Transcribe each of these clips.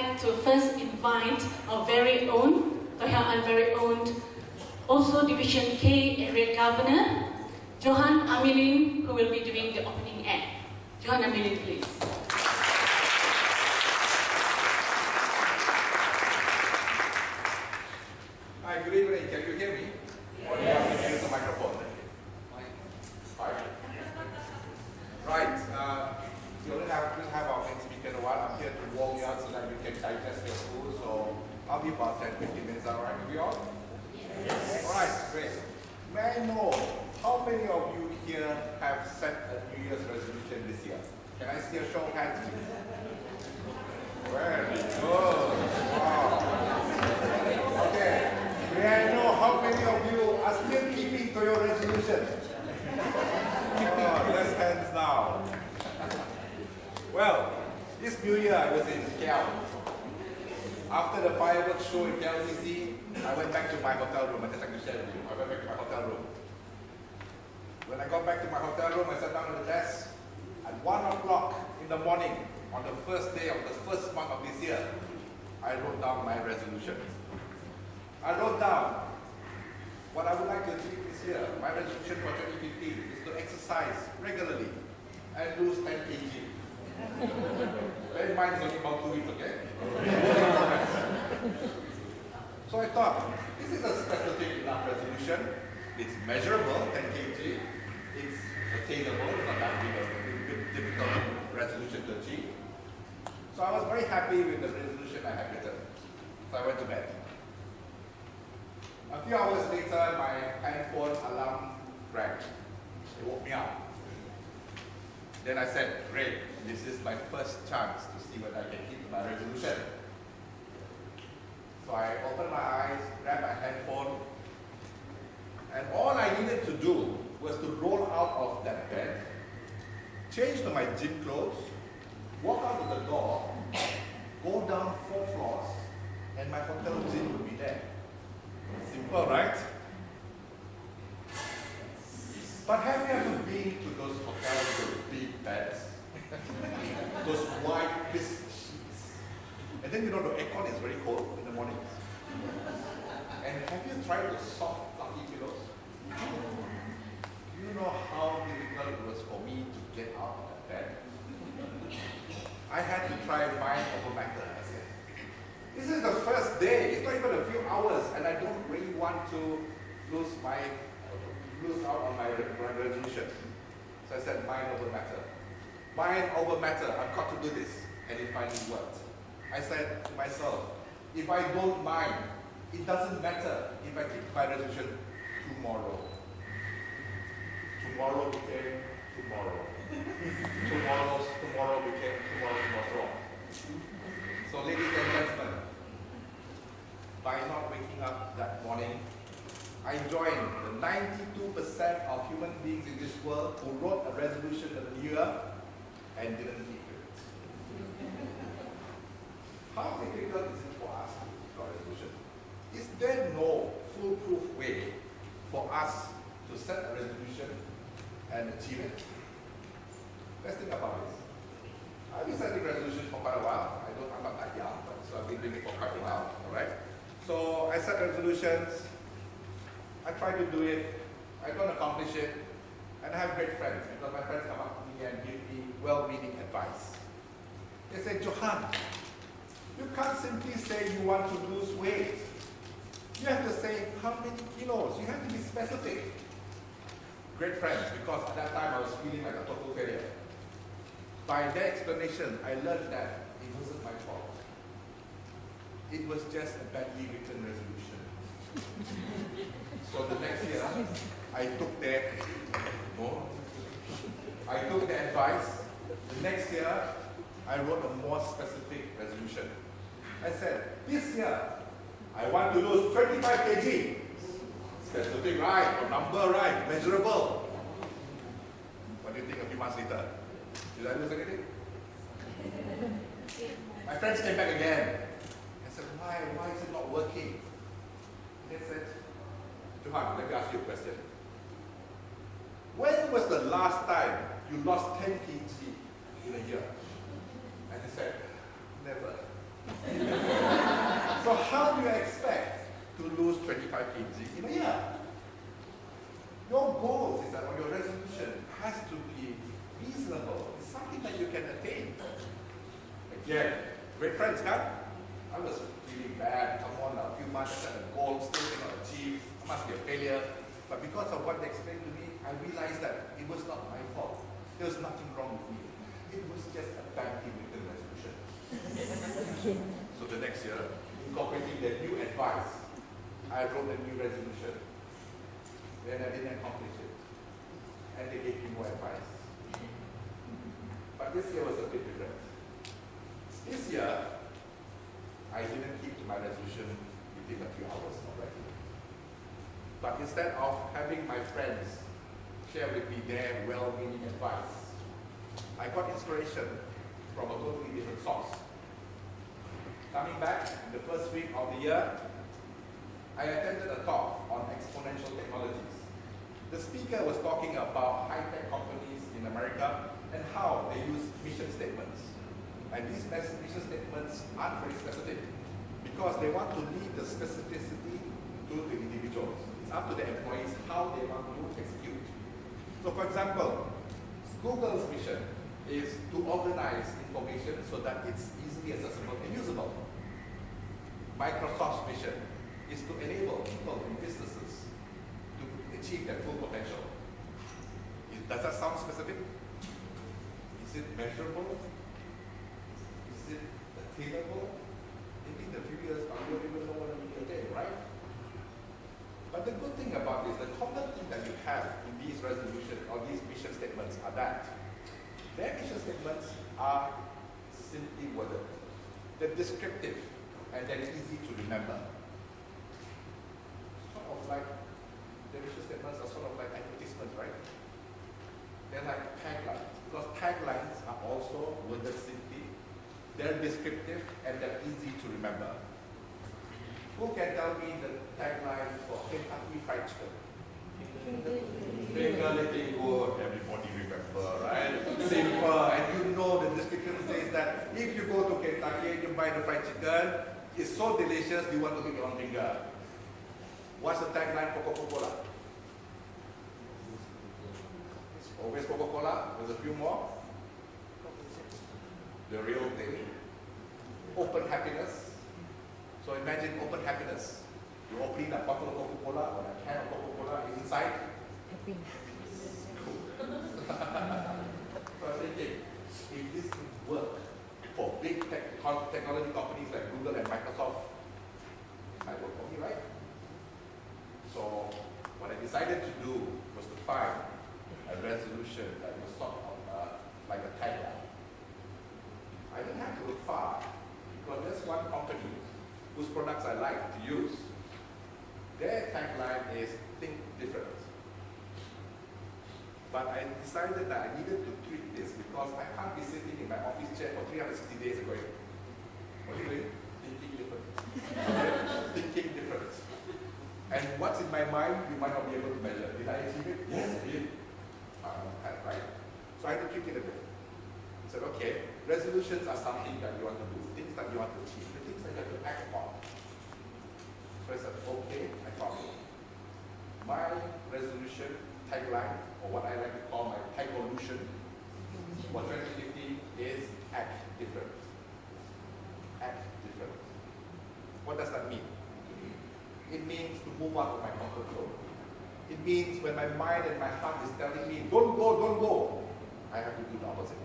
like to first invite our very own, Johan very own, also Division K Area Governor, Johan Amilin, who will be doing the opening act. Johan Amilin, please. Hi, good evening. Can you hear me? Or do you have to use the microphone? Fine. Right. We only have our main speaker a while. I'm here to warm you up so that you can digest your food. So I'll be about 10-15 minutes. All right with you all? Yes. All right, great. May I know how many of you here have set a New Year's resolution this year? Can I see a show of hands, please? Very good. Wow. Okay. May I know how many of you are still keeping to your resolution? Oh, less hands now. Well, this New Year I was in KL. After the fireworks show in KLCC, I went back to my hotel room. I just like to share with you. I went back to my hotel room. When I got back to my hotel room, I sat down at the desk. At 1 o'clock in the morning, on the first day of the first month of this year, I wrote down my resolution. I wrote down what I would like to achieve this year. My resolution for 2015 is to exercise regularly and lose 10 kg. Bear in mind, it's only about 2 weeks, okay? So I thought, this is a specific enough resolution. It's measurable, 10 kg. It's attainable, it's not that big of a difficult resolution to achieve. So I was very happy with the resolution I had written. So I went to bed. A few hours later, my handphone alarm rang. It woke me up. Then I said, great, this is my first chance to see whether I can keep my resolution. So I opened my eyes, grabbed my handphone, and all I needed to do was to roll out of that bed, change to my gym clothes, walk out of the door, go down 4 floors, and my hotel gym would be there. Simple, right? But have you ever been to those hotels with big beds? Those white crisp sheets. And then you know the aircon is very cold in the mornings. And have you tried the soft fluffy pillows? Do you know how difficult it was for me to get out of that bed? I had to try mind over matter. I said, this is the first day. It's not even a few hours, and I don't really want to lose out on my resolution. So I said, mind over matter. Mind over matter. I've got to do this, and it finally worked. I said to myself, if I don't mind, it doesn't matter if I keep my resolution tomorrow. Tomorrow became tomorrow. Tomorrow became tomorrow. So ladies and gentlemen, by not waking up that morning, I joined the 92% of human beings in this world who wrote a resolution in the new year and didn't keep it. How difficult is it for us to keep our resolution? Is there no foolproof way for us to set a resolution and achieve it? Let's think about this. I've been setting resolutions for quite a while. I'm not that young, but so I've been doing it for quite a while. All right. So I set resolutions. I try to do it. I don't accomplish it, and I have great friends because my friends come up to me and give me well-meaning advice. They say, Johan, you can't simply say you want to lose weight. You have to say how many kilos. You have to be specific. Great friends, because at that time I was feeling like a total failure. By their explanation, I learned that it wasn't my fault. It was just a badly written resolution. So the next year, I took their advice. The next year, I wrote a more specific resolution. I said, this year, I want to lose 25 kg. Specific right, or number right, measurable. What do you think a few months later? Did I lose anything? My friends came back again. I said, why is it not working? They said, Johan, let me ask you a question. When was the last time you lost 10 kg in a year? And he said, never. Yeah, great friends, kan? I was feeling bad. Come on, a few months I set a goal, still cannot achieve. I must be a failure. But because of what they explained to me, I realized that it was not my fault. There was nothing wrong with me. It was just a banking written resolution. So the next year, incorporating their new advice, I wrote a new resolution. Then I didn't accomplish it. And they gave me more advice. But this year was a bit different. This year, I didn't keep to my resolution within a few hours already. But instead of having my friends share with me their well-meaning advice, I got inspiration from a totally different source. Coming back in the first week of the year, I attended a talk on exponential technologies. The speaker was talking about high-tech companies in America and how they use mission statements. And these mission statements aren't very specific because they want to leave the specificity to the individuals. It's up to the employees how they want to execute. So for example, Google's mission is to organize information so that it's easily accessible and usable. Microsoft's mission is to enable people and businesses to achieve their full potential. Does that sound specific? Is it measurable? Is it attainable? Maybe in a few years, I don't even know what it will be again, right? But the good thing about this, the common thing that you have in these resolutions or these mission statements are that their mission statements are simply worded. They're descriptive and they're easy to remember. Sort of like, their mission statements are sort of like advertisements, right? They're like taglines, because taglines are also worded simply. They're descriptive and they're easy to remember. Who can tell me the tagline for Kentucky Fried Chicken? Finger good, everybody remember, right? Simple, and you know the description says that if you go to Kentucky and you buy the fried chicken, it's so delicious you want to lick your own finger. What's the tagline for Coca-Cola? Always Coca-Cola, there's a few more. The real thing. Open happiness. So imagine open happiness. You open a bottle of Coca-Cola or a can of Coca-Cola, inside. So I'm thinking, if this could work for big technology companies like Google and Microsoft, it might work for me, right? So what I decided to do was to find a resolution that was sort of like a tagline. I didn't have to look far because there's one company whose products I like to use. Their tagline is think different. But I decided that I needed to tweak this because I can't be sitting in my office chair for 360 days and going, what are you doing? Thinking different. Thinking different. And what's in my mind, you might not be able to measure. Did I achieve it? Yes, I did. Right. So I had to tweak it a bit. I said, okay, resolutions are something that you want to do, things that you want to achieve, the things that you have to act upon. So I said, okay, I thought my resolution tagline, or what I like to call my tagvolution for 2050 is act different. Act different. What does that mean? It means to move out of my comfort zone. It means when my mind and my heart is telling me, don't go, I have to do the opposite.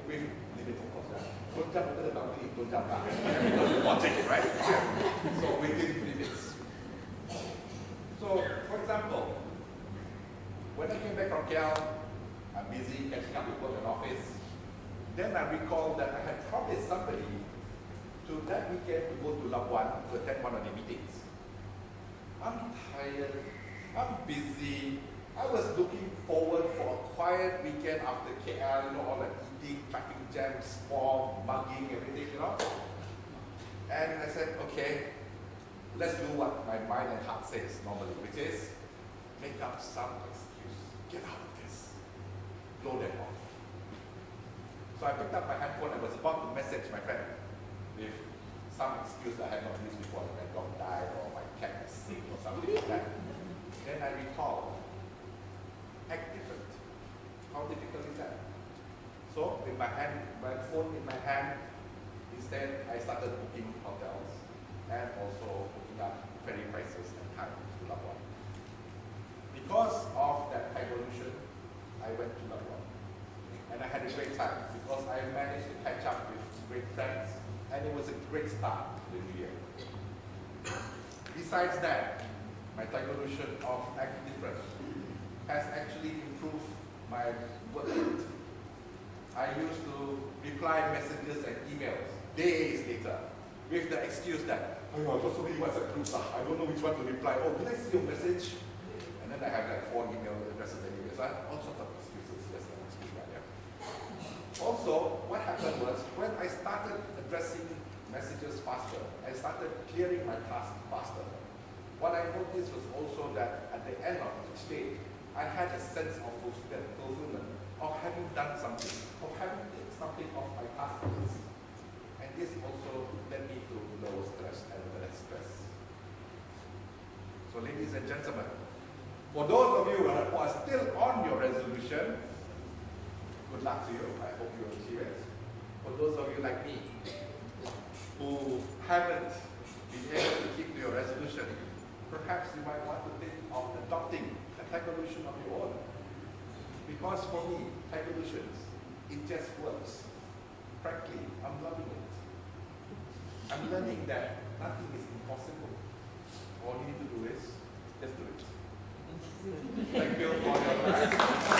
With limits, of course. Don't jump over the balcony, don't jump back. Because you're watching it, right? So within limits. So, for example, when I came back from KL, I'm busy catching up with work in office. Then I recalled that I had promised somebody to that weekend to go to Labuan to attend one of the meetings. I'm tired, I'm busy. I was looking forward for a quiet weekend after KL, all that eating, traffic jams, smog, mugging, everything, And I said, okay, let's do what my mind and heart says normally, which is make up some excuse. Get out of this. Blow them off. So I picked up my handphone and was about to message my friend with some excuse that I had not used before, like my dog died or my cat is sick or something like that. Then I recalled, act different. How difficult is that? So So with my phone in my hand, instead I started booking hotels and also booking up ferry prices and time to Labuan. Because of that evolution, I went to Labuan. And I had a great time because I managed to catch up with great friends, and it was a great start to the new year. Besides that, my evolution of acting different has actually improved my work rate. I used to reply messages and emails days later with the excuse that, oh, I've got so many WhatsApp groups, I don't know which one to reply. Oh, did I see your message? And then I have like 4 email addresses anyway. So I have all sorts of excuses. Just an excuse right here. Also, what happened was when I started addressing messages faster, I started clearing my tasks faster. What I noticed was also that at the end of each day, I had a sense of fulfillment of having done something, of having taken something off my task list. And this also led me to lower stress and less stress. So ladies and gentlemen, for those of you who are still on your resolution, good luck to you. I hope you will achieve it. For those of you like me, who haven't been able to keep to your resolution, perhaps you might want to think of adopting a resolution of your own. Because for me, resolutions, it just works. Frankly, I'm loving it. I'm learning that nothing is impossible. All you need to do is just do it. Thank you for your time.